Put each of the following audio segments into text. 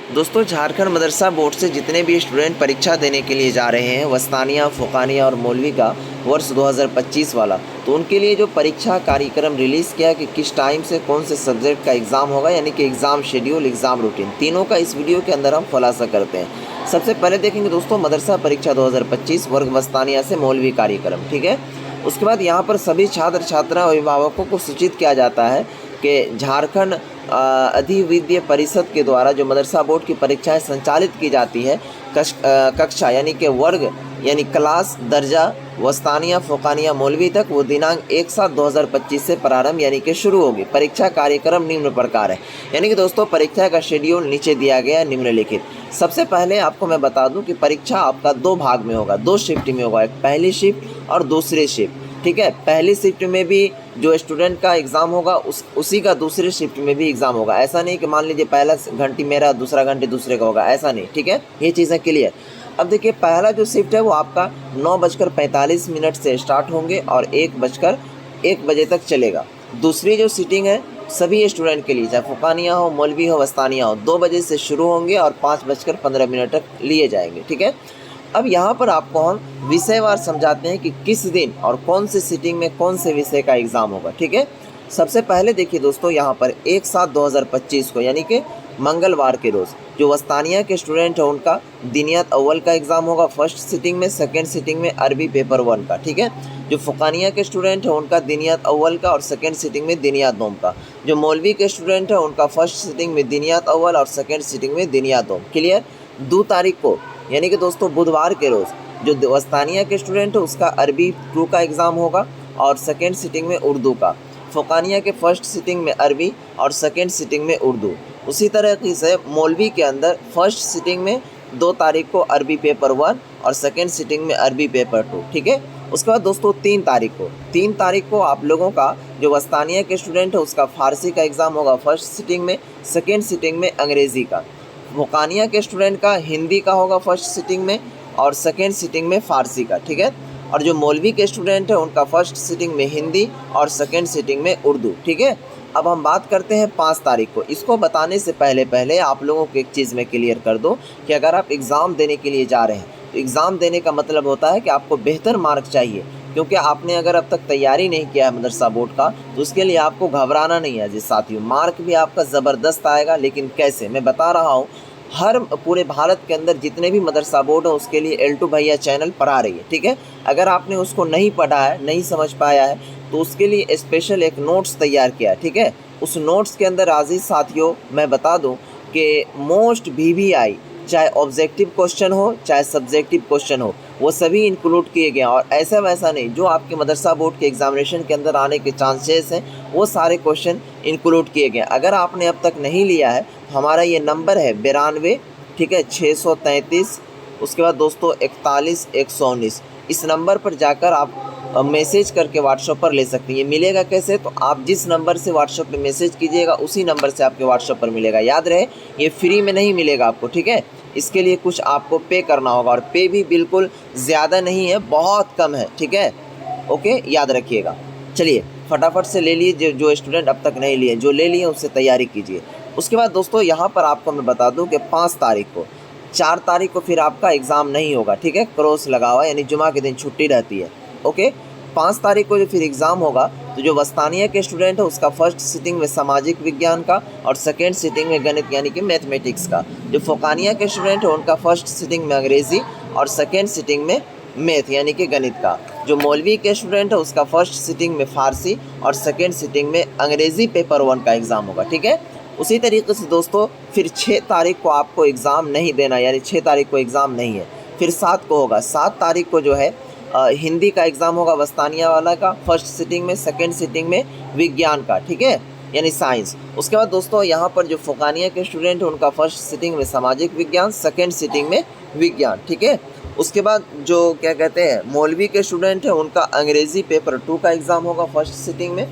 दोस्तों झारखंड मदरसा बोर्ड से जितने भी स्टूडेंट परीक्षा देने के लिए जा रहे हैं वस्तानिया, फ़ुक़ानिया और मौलवी का वर्ष 2025 वाला, तो उनके लिए जो परीक्षा कार्यक्रम रिलीज़ किया कि किस टाइम से कौन से सब्जेक्ट का एग्ज़ाम होगा, यानी कि एग्ज़ाम शेड्यूल, एग्ज़ाम रूटीन, तीनों का इस वीडियो के अंदर हम खुलासा करते हैं। सबसे पहले देखेंगे दोस्तों मदरसा परीक्षा 2025 वर्ग वस्तानिया से मौलवी कार्यक्रम, ठीक है। उसके बाद यहाँ पर सभी छात्र छात्रा अभिभावकों को सूचित किया जाता है कि झारखंड अधिविद्य परिषद के द्वारा जो मदरसा बोर्ड की परीक्षाएं संचालित की जाती है कक्षा यानी कि वर्ग यानी क्लास दर्जा वस्तानिया, फ़ुक़ानिया, मौलवी तक, वो दिनांक 1/7/2025 से प्रारंभ यानी कि शुरू होगी। परीक्षा कार्यक्रम निम्न प्रकार है, यानी कि दोस्तों परीक्षा का शेड्यूल नीचे दिया गया है निम्नलिखित। सबसे पहले आपको मैं बता दूं कि परीक्षा आपका 2 भाग में होगा, 2 शिफ्ट में होगा, एक पहली शिफ्ट और दूसरी शिफ्ट, ठीक है। पहली शिफ्ट में भी जो स्टूडेंट का एग्ज़ाम होगा उसी का दूसरी शिफ्ट में भी एग्ज़ाम होगा। ऐसा नहीं कि मान लीजिए पहला घंटी मेरा, दूसरा घंटी दूसरे का होगा, ऐसा नहीं, ठीक है। ये चीज़ें क्लियर। अब देखिए पहला जो शिफ्ट है वो आपका 9:45 से स्टार्ट होंगे और 1 बजे तक चलेगा। दूसरी जो सीटिंग है सभी स्टूडेंट के लिए, चाहे फ़ुक़ानिया हो, मौलवी हो, वस्तानिया हो, 2 बजे से शुरू होंगे और 5:15 तक लिए जाएंगे, ठीक है। अब यहाँ पर आपको हम विषयवार समझाते हैं कि किस दिन और कौन सी सीटिंग में कौन से विषय का एग्ज़ाम होगा, ठीक है। सबसे पहले देखिए दोस्तों यहाँ पर 1/7/2025 को यानी कि मंगलवार के रोज़ जो वस्तानिया के स्टूडेंट हैं उनका दिनियत अव्वल का एग्ज़ाम होगा फर्स्ट सिटिंग में, सेकेंड सिटिंग में अरबी पेपर 1 का, ठीक है। जो फ़ुक़ानिया के स्टूडेंट हैं उनका दिनियत अव्वल का और सेकेंड सिटिंग में दिनियत दोम का। जो मौलवी के स्टूडेंट हैं उनका फर्स्ट सिटिंग में दिनियत अव्वल और सेकेंड सिटिंग में दिनियत दोम। क्लियर। 2 तारीख को यानी कि दोस्तों बुधवार के रोज़ जो वस्तानिया के स्टूडेंट है उसका अरबी 2 का एग्ज़ाम होगा और सेकेंड सिटिंग में उर्दू का। फ़ुक़ानिया के फर्स्ट सिटिंग में अरबी और सेकेंड सिटिंग में उर्दू। उसी तरीके से मौलवी के अंदर फर्स्ट सिटिंग में 2 तारीख को अरबी पेपर 1 और सेकेंड सिटिंग में अरबी पेपर 2, ठीक है। उसके बाद दोस्तों 3 तारीख को आप लोगों का जो वस्तानिया के स्टूडेंट है उसका फ़ारसी का एग्ज़ाम होगा फर्स्ट सिटिंग में, सेकेंड सिटिंग में अंग्रेज़ी का। फ़ुक़ानिया के स्टूडेंट का हिंदी का होगा फर्स्ट सिटिंग में और सेकेंड सिटिंग में फ़ारसी का, ठीक है। और जो मौलवी के स्टूडेंट है उनका फर्स्ट सिटिंग में हिंदी और सेकेंड सिटिंग में उर्दू, ठीक है। अब हम बात करते हैं 5 तारीख को। इसको बताने से पहले आप लोगों को एक चीज़ मैं क्लियर कर दूं कि अगर आप एग्ज़ाम देने के लिए जा रहे हैं तो एग्ज़ाम देने का मतलब होता है कि आपको बेहतर मार्क चाहिए, क्योंकि आपने अगर अब तक तैयारी नहीं किया है मदरसा बोर्ड का तो उसके लिए आपको घबराना नहीं है जी साथियों। मार्क भी आपका ज़बरदस्त आएगा, लेकिन कैसे मैं बता रहा हूँ। हर पूरे भारत के अंदर जितने भी मदरसा बोर्ड हैं उसके लिए L2 भैया चैनल पढ़ा रही है, ठीक है। अगर आपने उसको नहीं पढ़ा है, नहीं समझ पाया है तो उसके लिए स्पेशल एक नोट्स तैयार किया है, ठीक है। उस नोट्स के अंदर आज़ीज़ साथियों मैं बता दूं कि मोस्ट VVI चाहे ऑब्जेक्टिव क्वेश्चन हो चाहे सब्जेक्टिव क्वेश्चन हो वो सभी इंक्लूड किए गए हैं। और ऐसा वैसा नहीं, जो आपके मदरसा बोर्ड के एग्जामिनेशन के अंदर आने के चांसेस हैं वो सारे क्वेश्चन इंक्लूड किए गए हैं। अगर आपने अब तक नहीं लिया है हमारा ये नंबर है 92, ठीक है, 633, उसके बाद दोस्तों 41 119। इस नंबर पर जाकर आप मैसेज करके व्हाट्सएप पर ले सकते हैं। ये मिलेगा कैसे, तो आप जिस नंबर से व्हाट्सएप पे मैसेज कीजिएगा उसी नंबर से आपके व्हाट्सएप पर मिलेगा। याद रहे ये फ्री में नहीं मिलेगा आपको, ठीक है। इसके लिए कुछ आपको पे करना होगा और पे भी बिल्कुल ज़्यादा नहीं है, बहुत कम है, ठीक है। ओके, याद रखिएगा। चलिए फटाफट से ले लीजिए, जो स्टूडेंट अब तक नहीं लिए, जो ले लिए उससे तैयारी कीजिए। उसके बाद दोस्तों यहाँ पर आपको मैं बता दूँ कि 5 तारीख को, 4 तारीख को फिर आपका एग्ज़ाम नहीं होगा, ठीक है। क्रॉस लगा हुआ यानी जुमा के दिन छुट्टी रहती है, ओके। 5 तारीख को जो फिर एग्ज़ाम होगा तो जो वस्तानिया के स्टूडेंट है उसका फर्स्ट सिटिंग में सामाजिक विज्ञान का और सेकेंड सिटिंग में गणित यानी कि मैथमेटिक्स का। जो फ़ुक़ानिया के स्टूडेंट है उनका फर्स्ट सिटिंग में अंग्रेज़ी और सेकेंड सिटिंग में मैथ यानी कि गणित का। जो मौलवी के स्टूडेंट है उसका फर्स्ट सिटिंग में फ़ारसी और सेकेंड सिटिंग में अंग्रेज़ी पेपर 1 का एग्ज़ाम होगा, ठीक है। उसी तरीके से दोस्तों फिर 6 तारीख को आपको एग्ज़ाम नहीं देना, यानी 6 तारीख को एग्ज़ाम नहीं है। फिर 7 को होगा। 7 तारीख को जो है हिंदी का एग्ज़ाम होगा वस्तानिया वाला का फर्स्ट सिटिंग में, सेकेंड सिटिंग में विज्ञान का, ठीक है, यानी साइंस। उसके बाद दोस्तों यहाँ पर जो फ़ुक़ानिया के स्टूडेंट हैं उनका फर्स्ट सिटिंग में सामाजिक विज्ञान, सेकेंड सिटिंग में विज्ञान, ठीक है। उसके बाद जो क्या कहते हैं मौलवी के स्टूडेंट हैं उनका अंग्रेज़ी पेपर 2 का एग्ज़ाम होगा फर्स्ट सिटिंग में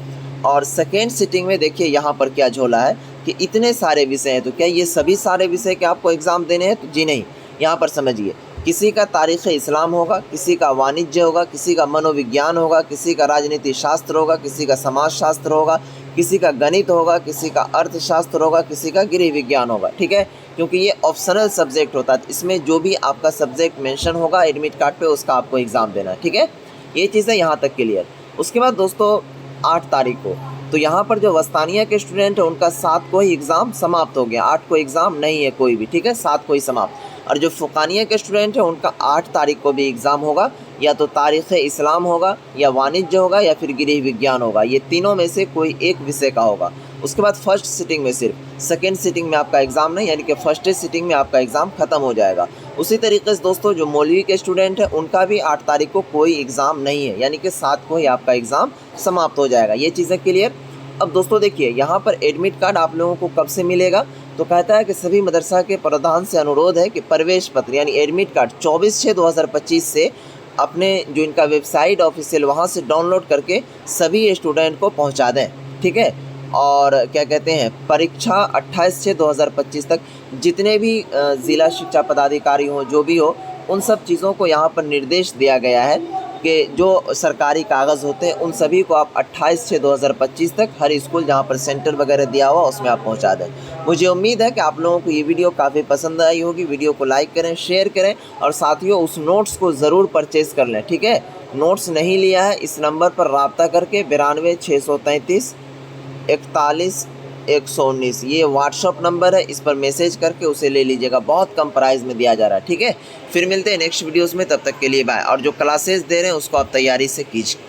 और सेकेंड सिटिंग में। देखिए यहाँ पर क्या झोला है कि इतने सारे विषय हैं, तो क्या ये सभी सारे विषय के आपको एग्ज़ाम देने हैं, तो जी नहीं। यहाँ पर समझिए, किसी का तारीख़ इस्लाम होगा, किसी का वाणिज्य होगा, किसी का मनोविज्ञान होगा, किसी का राजनीति शास्त्र होगा, किसी का समाज शास्त्र होगा, किसी का गणित होगा, किसी का अर्थशास्त्र होगा, किसी का गृह विज्ञान होगा, ठीक है। क्योंकि ये ऑप्शनल सब्जेक्ट होता है। इसमें जो भी आपका सब्जेक्ट मेंशन होगा एडमिट कार्ड पे उसका आपको एग्ज़ाम देना है, ठीक है। ये चीज़ें यहाँ तक क्लियर। उसके बाद दोस्तों 8 तारीख को तो यहाँ पर जो वस्तानिया के स्टूडेंट हैं उनका 7 को ही एग्ज़ाम समाप्त हो गया, 8 को एग्ज़ाम नहीं है कोई भी, ठीक है, 7 को ही समाप्त। और जो फ़ुक़ानिया के स्टूडेंट हैं उनका 8 तारीख को भी एग्ज़ाम होगा, या तो तारीख़ इस्लाम होगा, या वाणिज्य होगा, या फिर गृह विज्ञान होगा। ये तीनों में से कोई एक विषय का होगा। उसके बाद फर्स्ट सिटिंग में सिर्फ, सेकेंड सिटिंग में आपका एग्ज़ाम नहीं, यानी कि फर्स्ट सिटिंग में आपका एग्ज़ाम ख़त्म हो जाएगा। उसी तरीके से दोस्तों जो मौलवी के स्टूडेंट हैं उनका भी 8 तारीख को कोई एग्ज़ाम नहीं है, यानी कि 7 को ही आपका एग्ज़ाम समाप्त हो जाएगा। ये चीज़ें क्लियर। अब दोस्तों देखिए यहाँ पर एडमिट कार्ड आप लोगों को कब से मिलेगा, तो कहता है कि सभी मदरसा के प्रधान से अनुरोध है कि प्रवेश पत्र यानी एडमिट कार्ड 24/6/2025 से अपने जो इनका वेबसाइट ऑफिशियल वहाँ से डाउनलोड करके सभी स्टूडेंट को पहुँचा दें, ठीक है। और क्या कहते हैं, परीक्षा 28/6/2025 तक जितने भी ज़िला शिक्षा पदाधिकारी हों, जो भी हो, उन सब चीज़ों को यहाँ पर निर्देश दिया गया है कि जो सरकारी कागज़ होते हैं उन सभी को आप 28/6/2025 तक हर स्कूल जहाँ पर सेंटर वगैरह दिया हुआ उसमें आप पहुँचा दें। मुझे उम्मीद है कि आप लोगों को ये वीडियो काफ़ी पसंद आई होगी। वीडियो को लाइक करें, शेयर करें, और साथियों उस नोट्स को ज़रूर परचेज़ कर लें, ठीक है। नोट्स नहीं लिया है, इस नंबर पर रब्ता करके 92 633 41 119 ये व्हाट्सअप नंबर है, इस पर मैसेज करके उसे ले लीजिएगा। बहुत कम प्राइस में दिया जा रहा है, ठीक है। फिर मिलते हैं नेक्स्ट वीडियोस में, तब तक के लिए बाय। और जो क्लासेस दे रहे हैं उसको आप तैयारी से कीजिए।